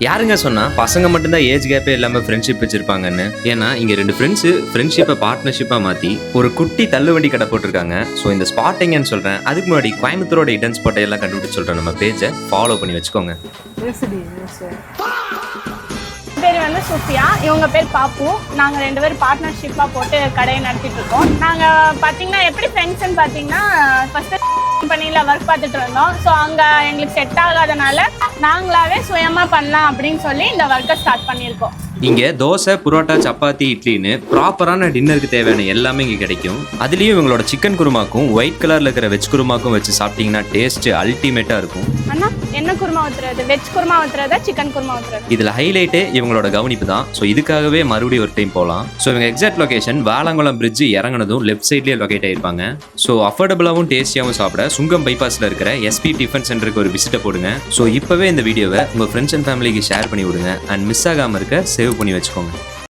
யாருங்க சொன்னா பசங்க மட்டும்தான் ஏஜ் கேப்பே இல்லாம ஃப்ரெண்ட்ஷிப் வச்சிருப்பாங்கன்னு? ஏன்னா இங்க 2 ஃப்ரெண்ட்ஸ் ஃப்ரெண்ட்ஷிப்பை பார்ட்னர்ஷிப்பா மாத்தி ஒரு குட்டி தள்ளுவண்டி கடை போட்டிருக்காங்க. ஸோ இந்த ஸ்பாட் எங்கன்னு சொல்றேன். அதுக்கு முன்னாடி கோயம்புத்தூரோட இடன் ஸ்பாட்டை எல்லாம் கண்டுபிடிச்சு சொல்றேன். நம்ம பேஜை ஃபாலோ பண்ணி வச்சுக்கோங்க. பேர் வந்து சுஃபியா, இவங்க பேர் பாப்பு. நாங்கள் 2 பேரும் பார்ட்னர்ஷிப்பாக போட்டு கடையை நடத்திட்டு இருக்கோம். நாங்கள் பார்த்தீங்கன்னா எப்படி ஃப்ரெண்ட்ஸ்ன்னு பார்த்தீங்கன்னா ஃபஸ்ட்டு கம்பெனியில் ஒர்க் பார்த்துட்டு இருந்தோம். ஸோ அங்கே எங்களுக்கு செட் ஆகாதனால நாங்களாவே சுயமாக பண்ணலாம் அப்படின்னு சொல்லி இந்த ஒர்க்கை ஸ்டார்ட் பண்ணியிருக்கோம். இங்கே தோசை, புரோட்டா, சப்பாத்தி, இட்லின்னு ப்ராப்பரான டின்னருக்கு தேவையான எல்லாமே இங்கே கிடைக்கும். அதுலேயும் இவங்களோட சிக்கன் குருமாக்கும் ஒயிட் கலரில் இருக்கிற வெஜ் குருமாக்கும் வச்சு சாப்பிட்டீங்கன்னா டேஸ்ட் அல்டிமேட்டாக இருக்கும். அண்ணா என்ன குருமா ஊற்றுறது? வெஜ் குருமா ஊற்றுறதா சிக்கன் குருமா ஊற்றுறது? இதில் ஹைலைட்டே இவங்களோட கவனிப்பு தான். ஸோ இதுக்காகவே மறுபடியும் ஒரு டைம் போகலாம். ஸோ இவங்க எக்ஸாக்ட் லொகேஷன் வேளாங்குளம் பிரிட்ஜ் இறங்கினதும் லெஃப்ட் சைட்லேயே லொகேட் ஆயிருப்பாங்க. ஸோ அஃபோர்டபுளாகவும் டேஸ்டியாகவும் சாப்பிட சுங்கம் பைபாஸில் இருக்கிற எஸ்பி டிஃபன் சென்டருக்கு ஒரு விசிட்டை போடுங்க. ஸோ இப்போவே இந்த வீடியோவை உங்கள் ஃப்ரெண்ட்ஸ் அண்ட் ஃபேமிலிக்கு ஷேர் பண்ணி விடுங்க. அண்ட் மிஸ் ஆகாமல் இருக்க சேவ் பண்ணி வச்சுக்கோங்க.